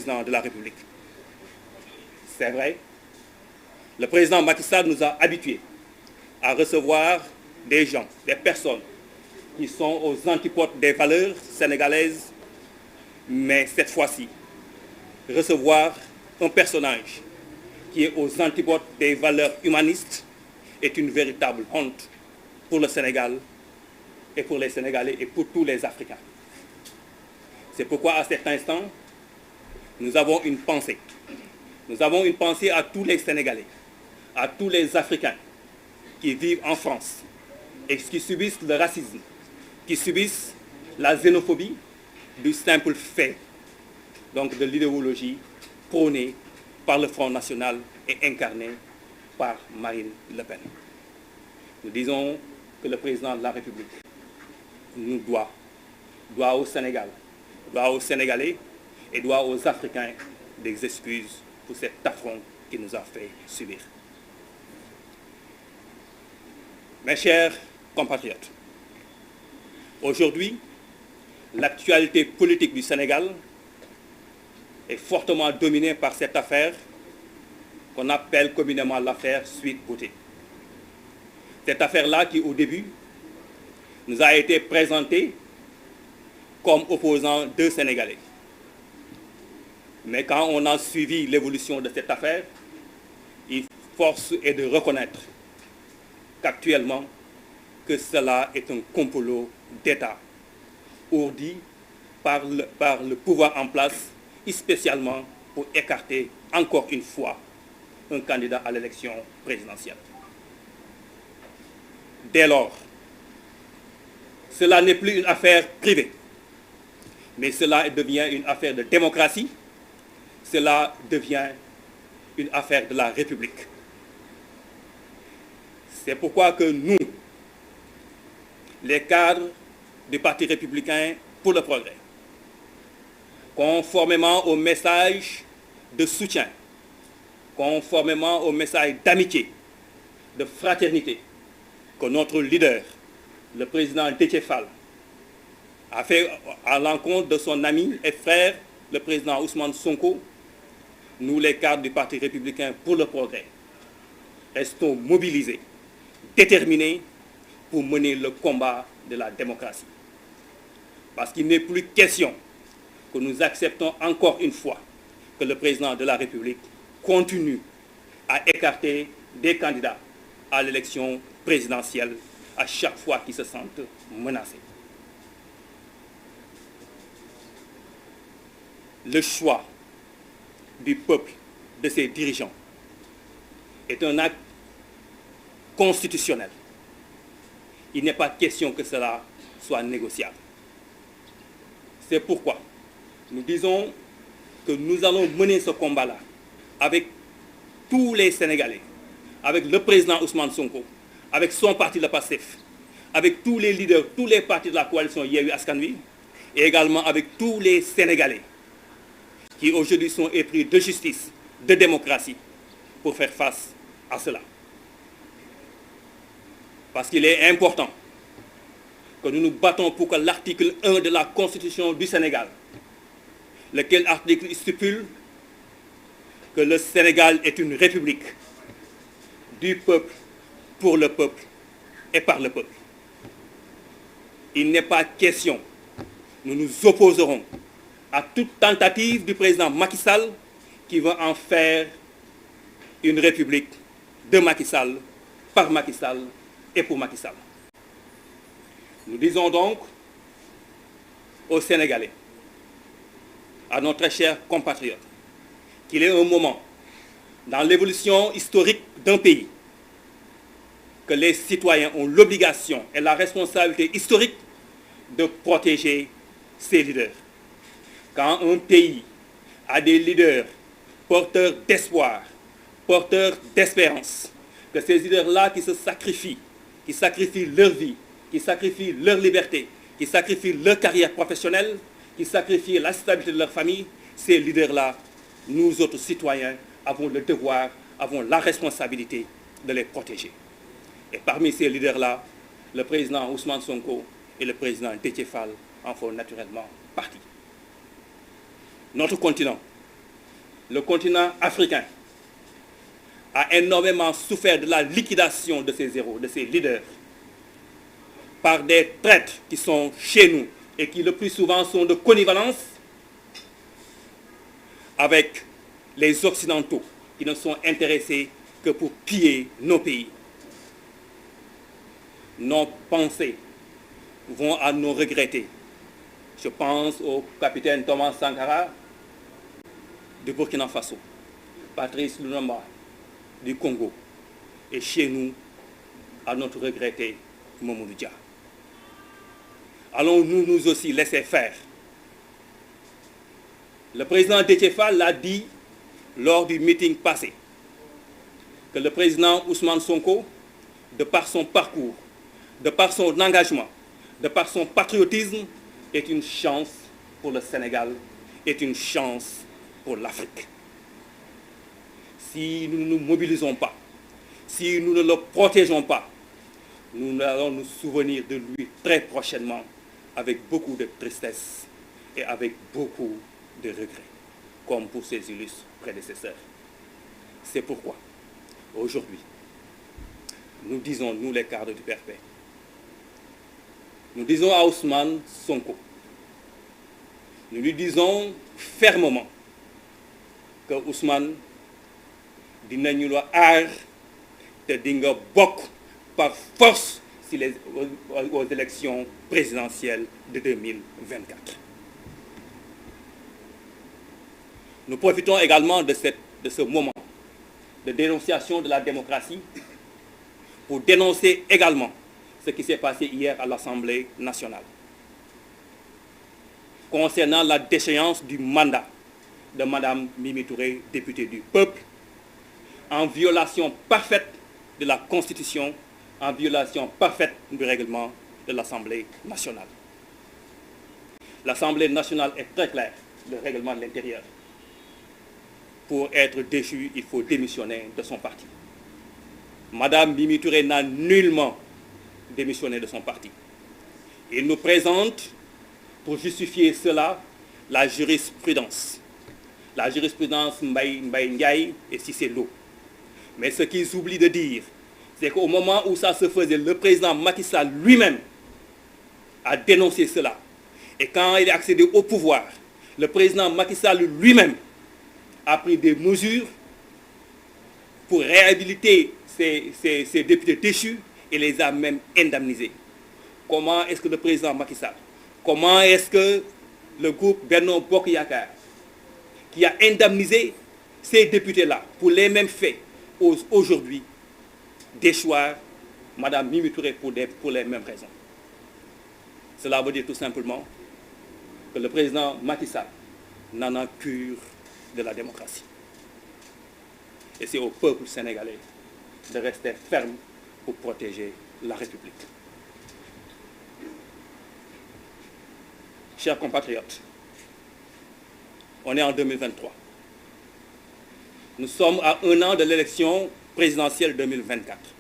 président de la République. C'est vrai, le président Macky Sall nous a habitués à recevoir des gens, des personnes qui sont aux antipodes des valeurs sénégalaises, mais cette fois-ci, recevoir un personnage qui est aux antipodes des valeurs humanistes est une véritable honte pour le Sénégal et pour les Sénégalais et pour tous les Africains. C'est pourquoi à cet instant, nous avons une pensée. Nous avons une pensée à tous les Sénégalais, à tous les Africains qui vivent en France et qui subissent le racisme, qui subissent la xénophobie du simple fait, donc de l'idéologie prônée par le Front National et incarnée par Marine Le Pen. Nous disons que le président de la République nous doit au Sénégal, doit aux Sénégalais et doit aux Africains des excuses pour cet affront qu'il nous a fait subir. Mes chers compatriotes, aujourd'hui, l'actualité politique du Sénégal est fortement dominée par cette affaire qu'on appelle communément l'affaire Sweet Beauté. Cette affaire-là qui, au début, nous a été présentée comme opposant deux Sénégalais. Mais quand on a suivi l'évolution de cette affaire, force est de reconnaître qu'actuellement, que cela est un complot d'État ourdi par le pouvoir en place, spécialement pour écarter encore une fois un candidat à l'élection présidentielle. Dès lors, cela n'est plus une affaire privée, mais cela devient une affaire de démocratie, cela devient une affaire de la République. C'est pourquoi que nous, les cadres du Parti républicain pour le progrès, conformément au message de soutien, conformément au message d'amitié, de fraternité que notre leader, le président Déthié Fall, a fait à l'encontre de son ami et frère, le président Ousmane Sonko, nous, les cadres du Parti républicain pour le progrès, restons mobilisés, déterminés pour mener le combat de la démocratie. Parce qu'il n'est plus question que nous acceptons encore une fois que le président de la République continue à écarter des candidats à l'élection présidentielle à chaque fois qu'ils se sentent menacés. Le choix du peuple, de ses dirigeants, est un acte constitutionnel. Il n'est pas question que cela soit négociable. C'est pourquoi nous disons que nous allons mener ce combat-là avec tous les Sénégalais, avec le président Ousmane Sonko, avec son parti, le PASTEF, avec tous les leaders, tous les partis de la coalition Yewwi Askan Wi, et également avec tous les Sénégalais qui aujourd'hui sont épris de justice, de démocratie, pour faire face à cela. Parce qu'il est important que nous nous battons pour que l'article 1 de la Constitution du Sénégal, lequel article stipule que le Sénégal est une république du peuple, pour le peuple et par le peuple. Il n'est pas question, nous nous opposerons à toute tentative du président Macky Sall qui veut en faire une république de Macky Sall, par Macky Sall et pour Macky Sall. Nous disons donc aux Sénégalais, à nos très chers compatriotes, qu'il est un moment dans l'évolution historique d'un pays que les citoyens ont l'obligation et la responsabilité historique de protéger ses leaders. Quand un pays a des leaders porteurs d'espoir, porteurs d'espérance, que ces leaders-là qui se sacrifient, qui sacrifient leur vie, qui sacrifient leur liberté, qui sacrifient leur carrière professionnelle, qui sacrifient la stabilité de leur famille, ces leaders-là, nous autres citoyens, avons le devoir, avons la responsabilité de les protéger. Et parmi ces leaders-là, le président Ousmane Sonko et le président Déthié Fall en font naturellement partie. Notre continent le continent africain a énormément souffert de la liquidation de ses héros, de ses leaders, par des traîtres qui sont chez nous et qui le plus souvent sont de connivence avec les Occidentaux qui ne sont intéressés que pour piller nos pays. Nos pensées vont à nous regretter. Je pense au capitaine Thomas Sankara du Burkina Faso, Patrice Lumumba du Congo et chez nous à notre regretté Mamadou Dia. Allons-nous nous aussi laisser faire? Le président Déthié Fall l'a dit lors du meeting passé que le président Ousmane Sonko, de par son parcours, de par son engagement, de par son patriotisme, est une chance pour le Sénégal, est une chance pour l'Afrique. Si nous ne nous mobilisons pas, si nous ne le protégeons pas, nous allons nous souvenir de lui très prochainement avec beaucoup de tristesse et avec beaucoup de regrets, comme pour ses illustres prédécesseurs. C'est pourquoi, aujourd'hui, nous disons, nous les cadres du PRP, nous disons à Ousmane Sonko, nous lui disons fermement que Ousmane dinañu la aar te di nga bokk par force aux élections présidentielles de 2024. Nous profitons également de ce moment de dénonciation de la démocratie pour dénoncer également ce qui s'est passé hier à l'Assemblée nationale concernant la déchéance du mandat de Mme Mimi Touré, députée du peuple, en violation parfaite de la Constitution, en violation parfaite du règlement de l'Assemblée nationale. L'Assemblée nationale est très claire, le règlement de l'intérieur. Pour être déchu, il faut démissionner de son parti. Mme Mimi Touré n'a nullement démissionné de son parti. Il nous présente, pour justifier cela, la jurisprudence. La jurisprudence Mbaye Ndiaye et Cissé Lo. Mais ce qu'ils oublient de dire, c'est qu'au moment où ça se faisait, le président Macky Sall lui-même a dénoncé cela. Et quand il est accédé au pouvoir, le président Macky Sall lui-même a pris des mesures pour réhabiliter ces députés déchus et les a même indemnisés. Comment est-ce que le président Macky Sall, comment est-ce que le groupe Benno Bokk Yakaar, qui a indemnisé ces députés-là pour les mêmes faits, ose aujourd'hui déchoir Mme Mimi Touré pour les mêmes raisons? Cela veut dire tout simplement que le président Macky Sall n'en a cure de la démocratie. Et c'est au peuple sénégalais de rester ferme pour protéger la République. Chers compatriotes, on est en 2023. Nous sommes à 1 an de l'élection présidentielle 2024.